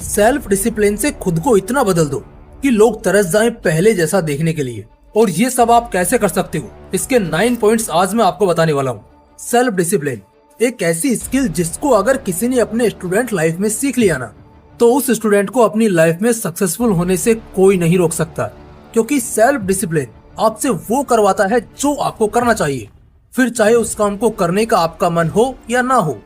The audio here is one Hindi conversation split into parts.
सेल्फ डिसिप्लिन से खुद को इतना बदल दो कि लोग तरस जाएं पहले जैसा देखने के लिए। और ये सब आप कैसे कर सकते हो, इसके 9 पॉइंट्स आज मैं आपको बताने वाला हूँ। सेल्फ डिसिप्लिन एक ऐसी स्किल जिसको अगर किसी ने अपने स्टूडेंट लाइफ में सीख लिया ना, तो उस स्टूडेंट को अपनी लाइफ में सक्सेसफुल होने से कोई नहीं रोक सकता। क्योंकि सेल्फ डिसिप्लिन आपसे वो करवाता है जो आपको करना चाहिए, फिर चाहे उस काम को करने का आपका मन हो या ना हो।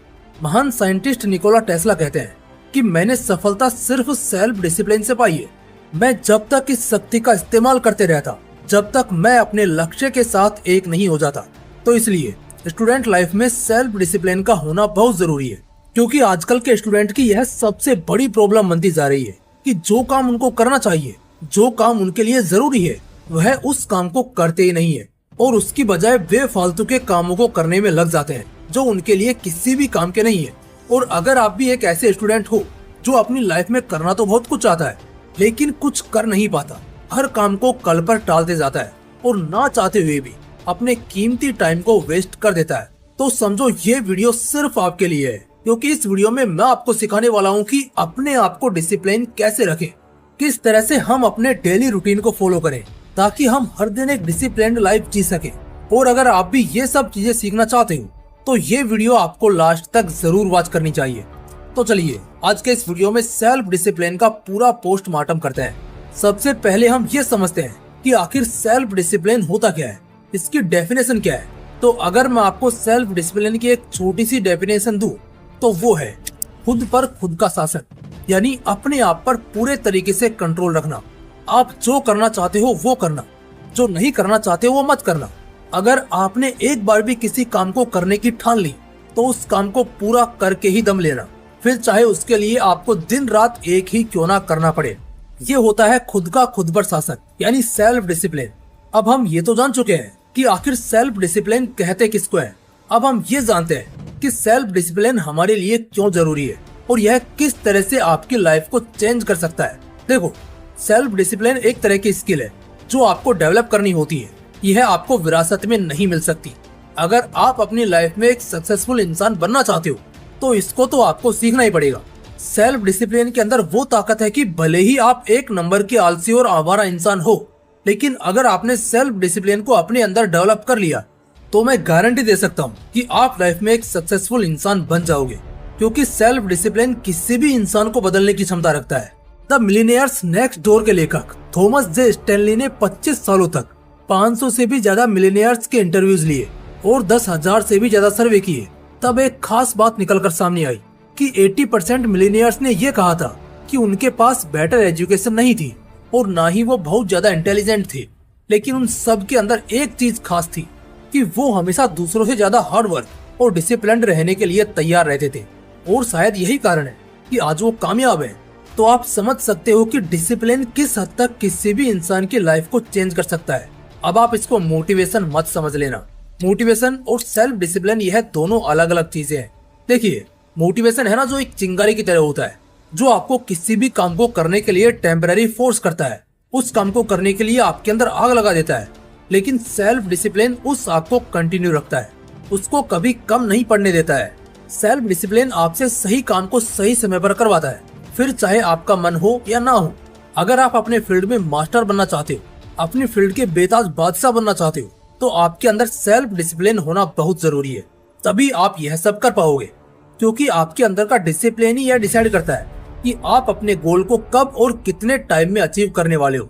महान साइंटिस्ट निकोला टेस्ला कहते हैं कि मैंने सफलता सिर्फ सेल्फ डिसिप्लिन से पाई है। मैं जब तक इस शक्ति का इस्तेमाल करते रहता, जब तक मैं अपने लक्ष्य के साथ एक नहीं हो जाता। तो इसलिए स्टूडेंट लाइफ में सेल्फ डिसिप्लिन का होना बहुत जरूरी है। क्योंकि आजकल के स्टूडेंट की यह सबसे बड़ी प्रॉब्लम बनती जा रही है कि जो काम उनको करना चाहिए, जो काम उनके लिए जरूरी है, वह उस काम को करते ही नहीं है और उसकी बजाय बेफालतू के कामों को करने में लग जाते हैं जो उनके लिए किसी भी काम के नहीं है। और अगर आप भी एक ऐसे स्टूडेंट हो जो अपनी लाइफ में करना तो बहुत कुछ चाहता है लेकिन कुछ कर नहीं पाता, हर काम को कल पर टालते जाता है और ना चाहते हुए भी अपने कीमती टाइम को वेस्ट कर देता है, तो समझो ये वीडियो सिर्फ आपके लिए है। क्योंकि इस वीडियो में मैं आपको सिखाने वाला हूँ कि अपने आप को डिसिप्लिन कैसे रखें, किस तरह से हम अपने डेली रूटीन को फॉलो करें ताकि हम हर दिन एक डिसिप्लिन्ड लाइफ जी सके। और अगर आप भी ये सब चीजें सीखना चाहते हो तो ये वीडियो आपको लास्ट तक जरूर वॉच करनी चाहिए। तो चलिए आज के इस वीडियो में सेल्फ डिसिप्लिन का पूरा पोस्टमार्टम करते हैं। सबसे पहले हम ये समझते हैं कि आखिर सेल्फ डिसिप्लिन होता क्या है, इसकी डेफिनेशन क्या है। तो अगर मैं आपको सेल्फ डिसिप्लिन की एक छोटी सी डेफिनेशन दूं तो वो है खुद पर खुद का शासन, यानी अपने आप पर पूरे तरीके से कंट्रोल रखना। आप जो करना चाहते हो वो करना, जो नहीं करना चाहते वो मत करना। अगर आपने एक बार भी किसी काम को करने की ठान ली तो उस काम को पूरा करके ही दम लेना, फिर चाहे उसके लिए आपको दिन रात एक ही क्यों ना करना पड़े। ये होता है खुद का खुद पर शासन, यानी सेल्फ डिसिप्लिन। अब हम ये तो जान चुके हैं कि आखिर सेल्फ डिसिप्लिन कहते किसको है। अब हम ये जानते हैं कि सेल्फ डिसिप्लिन हमारे लिए क्यों जरूरी है और यह किस तरह से आपकी लाइफ को चेंज कर सकता है। देखो, सेल्फ डिसिप्लिन एक तरह की स्किल है जो आपको डेवलप करनी होती है। यह आपको विरासत में नहीं मिल सकती। अगर आप अपनी लाइफ में एक सक्सेसफुल इंसान बनना चाहते हो तो इसको तो आपको सीखना ही पड़ेगा। सेल्फ डिसिप्लिन के अंदर वो ताकत है कि भले ही आप एक नंबर के आलसी और आवारा इंसान हो, लेकिन अगर आपने सेल्फ डिसिप्लिन को अपने अंदर डेवलप कर लिया तो मैं गारंटी दे सकता हूँ कि आप लाइफ में एक सक्सेसफुल इंसान बन जाओगे। क्योंकि सेल्फ डिसिप्लिन किसी भी इंसान को बदलने की क्षमता रखता है। द मिलियनेयर्स नेक्स्ट डोर के लेखक थॉमस जे स्टैनली ने 25 सालों तक 500 से भी ज्यादा मिलियनेयर्स के इंटरव्यूज लिए और 10,000 से भी ज्यादा सर्वे किए। तब एक खास बात निकलकर सामने आई कि 80% मिलियनेयर्स ने यह कहा था कि उनके पास बेटर एजुकेशन नहीं थी और ना ही वो बहुत ज्यादा इंटेलिजेंट थे, लेकिन उन सब के अंदर एक चीज खास थी कि वो हमेशा दूसरों से ज्यादा हार्ड वर्क और डिसिप्लिन्ड रहने के लिए तैयार रहते थे। और शायद यही कारण है कि आज वो कामयाब है। तो आप समझ सकते हो कि डिसिप्लिन किस हद तक किसी भी इंसान की लाइफ को चेंज कर सकता है। अब आप इसको मोटिवेशन मत समझ लेना। मोटिवेशन और सेल्फ डिसिप्लिन यह दोनों अलग अलग चीजें हैं। देखिए, मोटिवेशन है ना जो एक चिंगारी की तरह होता है जो आपको किसी भी काम को करने के लिए टेम्पररी फोर्स करता है, उस काम को करने के लिए आपके अंदर आग लगा देता है। लेकिन सेल्फ डिसिप्लिन उस आग को कंटिन्यू रखता है, उसको कभी कम नहीं पड़ने देता है। सेल्फ डिसिप्लिन आपसे सही काम को सही समय पर करवाता है, फिर चाहे आपका मन हो या ना हो। अगर आप अपने फील्ड में मास्टर बनना चाहते हो, अपनी फील्ड के बेताज बादशाह बनना चाहते हो, तो आपके अंदर सेल्फ डिसिप्लिन होना बहुत जरूरी है। तभी आप यह सब कर पाओगे। क्योंकि आपके अंदर का डिसिप्लिन ही यह डिसाइड करता है कि आप अपने गोल को कब और कितने टाइम में अचीव करने वाले हो।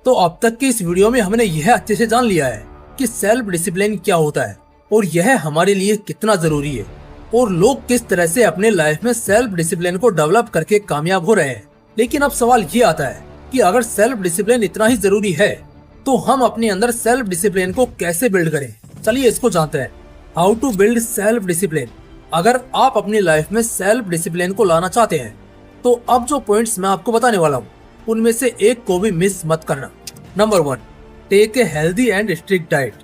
तो अब तक की इस वीडियो में हमने यह अच्छे से जान लिया है कि सेल्फ डिसिप्लिन क्या होता है और यह हमारे लिए कितना जरूरी है और लोग किस तरह से अपने लाइफ में सेल्फ डिसिप्लिन को डेवलप करके कामयाब हो रहे हैं। लेकिन अब सवाल ये आता है कि अगर सेल्फ डिसिप्लिन इतना ही जरूरी है तो हम अपने अंदर सेल्फ डिसिप्लिन को कैसे बिल्ड करें। चलिए इसको जानते हैं। How to build self discipline. अगर आप अपनी लाइफ में सेल्फ डिसिप्लिन को लाना चाहते हैं तो अब जो पॉइंट्स मैं आपको बताने वाला हूँ उनमें से एक को भी मिस मत करना। Number 1, take a healthy and strict diet.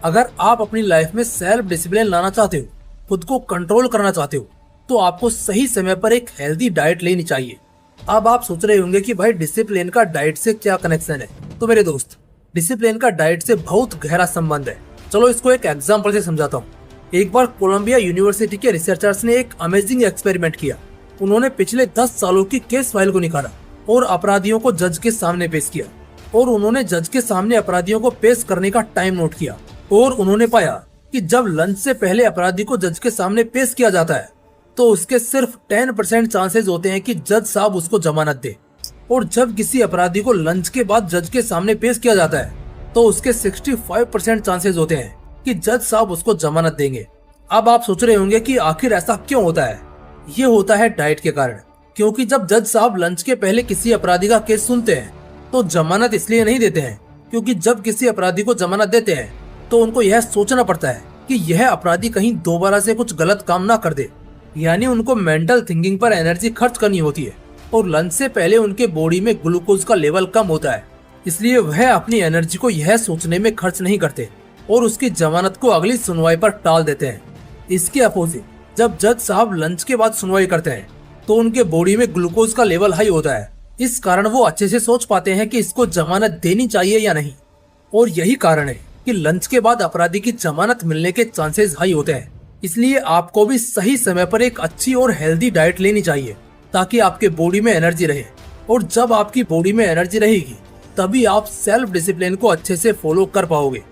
अगर आप अपनी लाइफ में सेल्फ डिसिप्लिन लाना चाहते हो, खुद को कंट्रोल करना चाहते हो, तो आपको सही समय पर एक हेल्दी डाइट लेनी चाहिए। अब आप सोच रहे होंगे कि भाई डिसिप्लिन का डाइट से क्या कनेक्शन है। तो मेरे दोस्त, डिसिप्लिन का डाइट से बहुत गहरा संबंध है। चलो इसको एक एग्जाम्पल से समझाता हूँ। एक बार कोलंबिया यूनिवर्सिटी के रिसर्चर्स ने एक अमेजिंग एक्सपेरिमेंट किया। उन्होंने पिछले 10 सालों की केस फाइल को निकाला और अपराधियों को जज के सामने पेश किया और उन्होंने जज के सामने अपराधियों को पेश करने का टाइम नोट किया और उन्होंने पाया कि जब लंच से पहले अपराधी को जज के सामने पेश किया जाता है तो उसके सिर्फ 10% चांसेस होते हैं कि जज साहब उसको जमानत दे, और जब किसी अपराधी को लंच के बाद जज के सामने पेश किया जाता है तो उसके 65% चांसेस होते हैं कि जज साहब उसको जमानत देंगे। अब आप सोच रहे होंगे कि आखिर ऐसा क्यों होता है। ये होता है डाइट के कारण, क्योंकि जब जज साहब लंच के पहले किसी अपराधी का केस सुनते हैं तो जमानत इसलिए नहीं देते हैं क्योंकि जब किसी अपराधी को जमानत देते हैं तो उनको यह सोचना पड़ता है कि यह अपराधी कहीं दोबारा से कुछ गलत काम ना कर दे, यानी उनको मेंटल थिंकिंग पर एनर्जी खर्च करनी होती है और लंच से पहले उनके बॉडी में ग्लूकोज का लेवल कम होता है, इसलिए वह अपनी एनर्जी को यह सोचने में खर्च नहीं करते और उसकी जमानत को अगली सुनवाई पर टाल देते हैं। इसके अपोजिट जब जज साहब लंच के बाद सुनवाई करते हैं तो उनके बॉडी में ग्लूकोज का लेवल हाई होता है, इस कारण वो अच्छे से सोच पाते हैं कि इसको जमानत देनी चाहिए या नहीं, और यही कारण है कि लंच के बाद अपराधी की जमानत मिलने के चांसेस हाई होते हैं। इसलिए आपको भी सही समय पर एक अच्छी और हेल्दी डाइट लेनी चाहिए ताकि आपके बॉडी में एनर्जी रहे, और जब आपकी बॉडी में एनर्जी रहेगी तभी आप सेल्फ डिसिप्लिन को अच्छे से फॉलो कर पाओगे।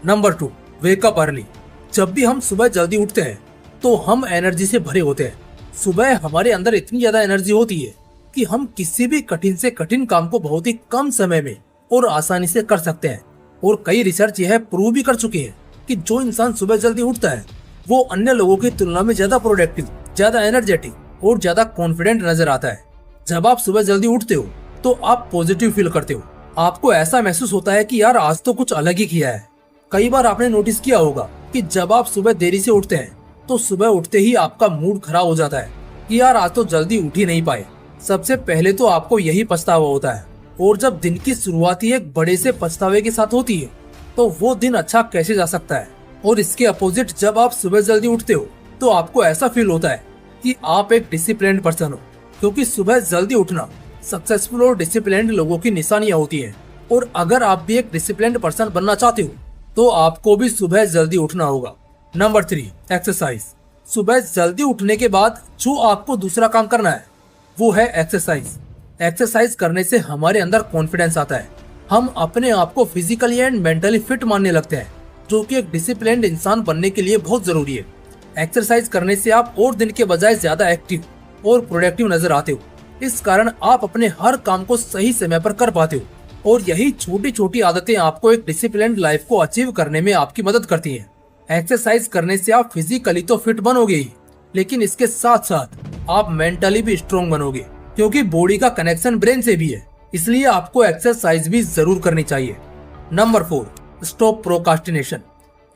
Number 2, wake up early. जब भी हम सुबह जल्दी उठते हैं तो हम एनर्जी से भरे होते हैं। सुबह हमारे अंदर इतनी ज्यादा एनर्जी होती है कि हम किसी भी कठिन से कठिन काम को बहुत ही कम समय में और आसानी से कर सकते हैं, और कई रिसर्च यह प्रूव भी कर चुकी है कि जो इंसान सुबह जल्दी उठता है वो अन्य लोगों की तुलना में ज्यादा प्रोडक्टिव, ज्यादा एनर्जेटिक और ज्यादा कॉन्फिडेंट नजर आता है। जब आप सुबह जल्दी उठते हो तो आप पॉजिटिव फील करते हो, आपको ऐसा महसूस होता है कि यार आज तो कुछ अलग ही किया है। कई बार आपने नोटिस किया होगा कि जब आप सुबह देरी से उठते हैं तो सुबह उठते ही आपका मूड खराब हो जाता है कि यार आज तो जल्दी उठ ही नहीं पाए। सबसे पहले तो आपको यही पछतावा होता है, और जब दिन की शुरुआत ही एक बड़े से पछतावे के साथ होती है तो वो दिन अच्छा कैसे जा सकता है। और इसके अपोजिट जब आप सुबह जल्दी उठते हो तो आपको ऐसा फील होता है कि आप एक डिसिप्लिन्ड पर्सन हो, क्योंकि सुबह जल्दी उठना सक्सेसफुल और डिसिप्लिन्ड लोगों की निशानियां होती हैं। और अगर आप भी एक डिसिप्लिन्ड पर्सन बनना चाहते हो तो आपको भी सुबह जल्दी उठना होगा। Number 3, exercise. सुबह जल्दी उठने के बाद जो आपको दूसरा काम करना है वो है एक्सरसाइज। एक्सरसाइज करने से हमारे अंदर कॉन्फिडेंस आता है, हम अपने आप को फिजिकली एंड मेंटली फिट मानने लगते हैं, जो कि एक डिसिप्लिन्ड इंसान बनने के लिए बहुत जरूरी है। एक्सरसाइज करने से आप और दिन के बजाय ज्यादा एक्टिव और प्रोडक्टिव नजर आते हो, इस कारण आप अपने हर काम को सही समय पर कर पाते हो, और यही छोटी छोटी आदतें आपको एक डिसिप्लिन्ड लाइफ को अचीव करने में आपकी मदद करती हैं। एक्सरसाइज करने से आप फिजिकली तो फिट बनोगे ही, लेकिन इसके साथ साथ आप मेंटली भी स्ट्रॉन्ग बनोगे, क्योंकि बॉडी का कनेक्शन ब्रेन से भी है, इसलिए आपको एक्सरसाइज भी जरूर करनी चाहिए। Number 4, stop procrastination.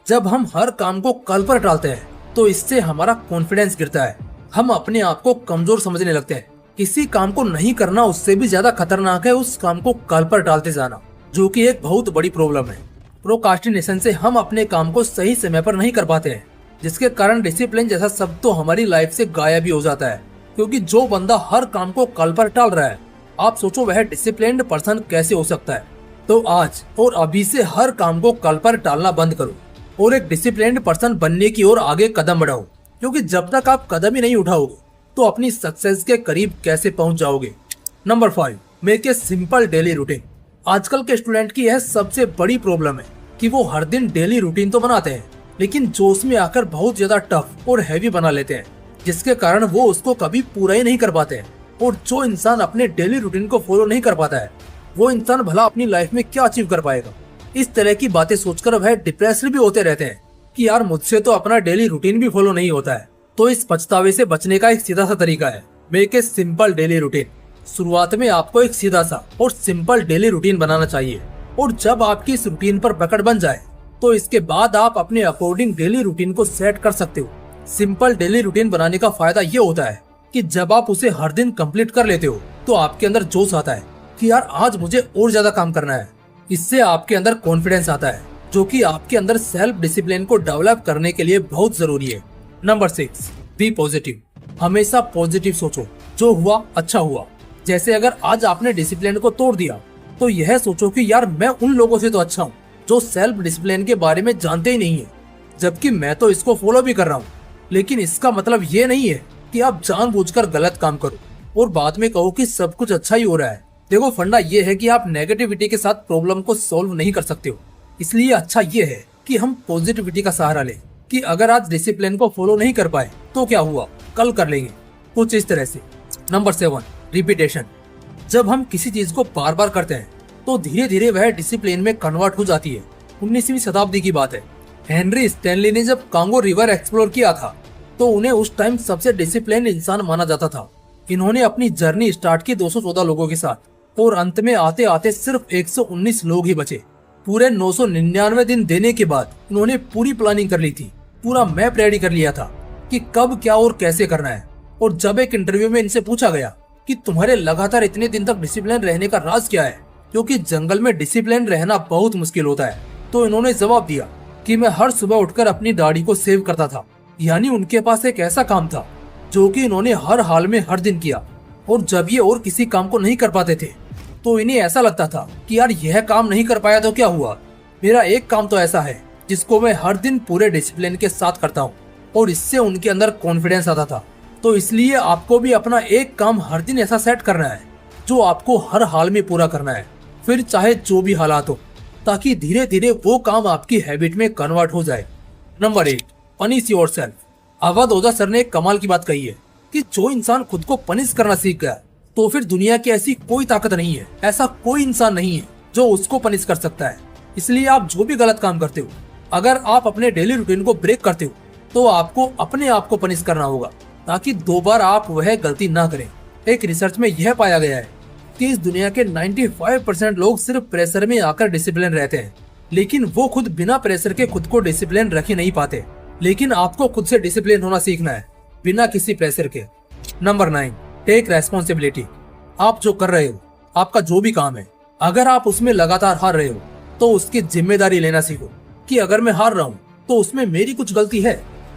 जब हम हर काम को कल पर टालते हैं तो इससे हमारा कॉन्फिडेंस गिरता है, हम अपने आप को कमजोर समझने लगते हैं। किसी काम को नहीं करना उससे भी ज्यादा खतरनाक है उस काम को कल पर टालते जाना, जो कि एक बहुत बड़ी प्रॉब्लम है। प्रोकास्टिनेशन से हम अपने काम को सही समय पर नहीं कर पाते हैं, जिसके कारण डिसिप्लिन जैसा शब्द तो हमारी लाइफ से गायब ही हो जाता है। क्योंकि जो बंदा हर काम को कल पर टाल रहा है, आप सोचो वह डिसिप्लिन्ड पर्सन कैसे हो सकता है। तो आज और अभी से हर काम को कल पर टालना बंद करो और एक डिसिप्लिन्ड पर्सन बनने की ओर आगे कदम बढ़ाओ, क्योंकि जब तक आप कदम ही नहीं उठाओगे तो अपनी सक्सेस के करीब कैसे पहुंच जाओगे। Number 5, make a simple daily routine. आजकल के स्टूडेंट की यह सबसे बड़ी प्रॉब्लम है कि वो हर दिन डेली रूटीन तो बनाते हैं, लेकिन जोश में आकर बहुत ज्यादा टफ और हैवी बना लेते हैं, जिसके कारण वो उसको कभी पूरा ही नहीं कर पाते हैं। और जो इंसान अपने डेली रूटीन को फॉलो नहीं कर पाता है, वो इंसान भला अपनी लाइफ में क्या अचीव कर पाएगा। इस तरह की बातें सोचकर वह डिप्रेस्ड भी होते रहते हैं कि यार मुझसे तो अपना डेली रूटीन भी फॉलो नहीं होता है। तो इस पछतावे से बचने का एक सीधा सा तरीका है, make a simple daily routine. शुरुआत में आपको एक सीधा सा और सिंपल डेली रूटीन बनाना चाहिए, और जब आपकी इस रूटीन पर पकड़ बन जाए तो इसके बाद आप अपने अकॉर्डिंग डेली रूटीन को सेट कर सकते हो। सिंपल डेली रूटीन बनाने का फायदा ये होता है कि जब आप उसे हर दिन कंप्लीट कर लेते हो तो आपके अंदर जोश आता है कि यार आज मुझे और ज्यादा काम करना है। इससे आपके अंदर कॉन्फिडेंस आता है, जो कि आपके अंदर सेल्फ डिसिप्लिन को डेवलप करने के लिए बहुत जरूरी है। Number 6, be positive. हमेशा पॉजिटिव सोचो, जो हुआ अच्छा हुआ। जैसे अगर आज आपने डिसिप्लिन को तोड़ दिया तो यह सोचो कि यार मैं उन लोगों से तो अच्छा हूँ जो सेल्फ डिसिप्लिन के बारे में जानते ही नहीं है, जबकि मैं तो इसको फॉलो भी कर रहा हूँ। लेकिन इसका मतलब ये नहीं है कि आप जानबूझकर गलत काम करो और बाद में कहो कि सब कुछ अच्छा ही हो रहा है। देखो, फंडा ये है कि आप नेगेटिविटी के साथ प्रॉब्लम को सॉल्व नहीं कर सकते हो। इसलिए अच्छा ये है कि हम पॉजिटिविटी का सहारा लें कि अगर आज डिसिप्लिन को फॉलो नहीं कर पाए तो क्या हुआ, कल कर लेंगे, कुछ इस तरह से। Number 7, repetition. जब हम किसी चीज को बार बार करते हैं तो धीरे धीरे वह डिसिप्लिन में कन्वर्ट हो जाती है। 19वीं शताब्दी की बात है। हेनरी स्टैनली ने जब कांगो रिवर एक्सप्लोर किया था तो उन्हें उस टाइम सबसे डिसिप्लिन इंसान माना जाता था। इन्होंने अपनी जर्नी स्टार्ट की 214 लोगों के साथ और अंत में आते आते सिर्फ 119 लोग ही बचे। पूरे 999 दिन देने के बाद उन्होंने पूरी प्लानिंग कर ली थी, पूरा मैप रेडी कर लिया था कि कब क्या और कैसे करना है। और जब एक इंटरव्यू में इनसे पूछा गया कि तुम्हारे लगातार इतने दिन तक डिसिप्लिन रहने का राज क्या है, क्योंकि जंगल में डिसिप्लिन रहना बहुत मुश्किल होता है, तो इन्होंने जवाब दिया कि मैं हर सुबह उठकर अपनी दाढ़ी को सेव करता था। यानी उनके पास एक ऐसा काम था जो कि इन्होंने हर हाल में हर दिन किया। और जब ये और किसी काम को नहीं कर पाते थे तो इन्हें ऐसा लगता था कि यार यह काम नहीं कर पाया तो क्या हुआ, मेरा एक काम तो ऐसा है जिसको मैं हर दिन पूरे डिसिप्लिन के साथ करता हूँ। और इससे उनके अंदर कॉन्फिडेंस आता था। तो इसलिए आपको भी अपना एक काम हर दिन ऐसा सेट करना है जो आपको हर हाल में पूरा करना है, फिर चाहे जो भी हालात हो, ताकि धीरे धीरे वो काम आपकी हैबिट में कन्वर्ट हो जाए। Number 8, punish yourself. Avadh Ojha sir ने एक कमाल की बात कही है कि जो इंसान खुद को पनिश करना सीख गया तो फिर दुनिया की ऐसी कोई ताकत नहीं है, ऐसा कोई इंसान नहीं है जो उसको पनिश कर सकता है। इसलिए आप जो भी गलत काम करते हो, अगर आप अपने डेली रूटीन को ब्रेक करते हो तो आपको अपने आप को पनिश करना होगा ताकि दोबारा आप वह गलती ना करें। एक रिसर्च में यह पाया गया है कि इस दुनिया के 95% लोग सिर्फ प्रेशर में आकर डिसिप्लिन रहते हैं, लेकिन वो खुद बिना प्रेशर के खुद को डिसिप्लिन रख ही नहीं पाते। लेकिन आपको खुद से डिसिप्लिन होना सीखना है बिना किसी प्रेशर के। Number 9, take responsibility. आप जो कर रहे हो, आपका जो भी काम है, अगर आप उसमें लगातार हार रहे हो तो उसकी जिम्मेदारी लेना सीखो कि अगर मैं हार रहा हूँ तो उसमें मेरी कुछ गलती है,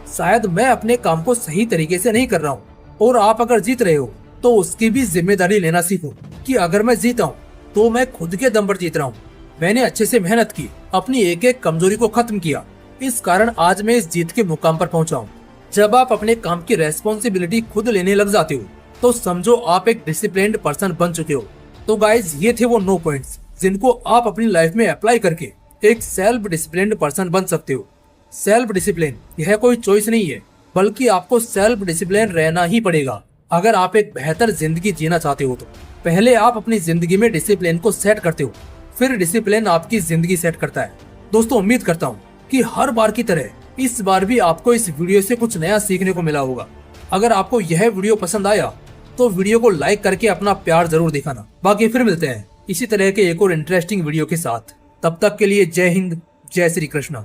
शायद मैं अपने काम को सही तरीके से नहीं कर रहा हूँ। और आप अगर जीत रहे हो तो उसकी भी जिम्मेदारी लेना सीखो कि अगर मैं जीता हूँ तो मैं खुद के दम पर जीत रहा हूँ, मैंने अच्छे से मेहनत की, अपनी एक एक कमजोरी को खत्म किया, इस कारण आज मैं इस जीत के मुकाम पर पहुंचा हूँ। जब आप अपने काम की रेस्पॉन्सिबिलिटी खुद लेने लग जाते हो तो समझो आप एक डिसिप्लिन्ड पर्सन बन चुके हो। तो गाइज, ये थे वो 9 पॉइंट्स जिनको आप अपनी लाइफ में अप्लाई करके एक सेल्फ डिसिप्लिन्ड पर्सन बन सकते हो। सेल्फ डिसिप्लिन यह कोई चॉइस नहीं है, बल्कि आपको सेल्फ डिसिप्लिन रहना ही पड़ेगा अगर आप एक बेहतर जिंदगी जीना चाहते हो। तो पहले आप अपनी जिंदगी में डिसिप्लिन को सेट करते हो, फिर डिसिप्लिन आपकी जिंदगी सेट करता है। दोस्तों, उम्मीद करता हूँ कि हर बार की तरह इस बार भी आपको इस वीडियो से कुछ नया सीखने को मिला होगा। अगर आपको यह वीडियो पसंद आया तो वीडियो को लाइक करके अपना प्यार जरूर दिखाना। बाकी फिर मिलते हैं इसी तरह के एक और इंटरेस्टिंग वीडियो के साथ। तब तक के लिए जय हिंद, जय श्री कृष्ण।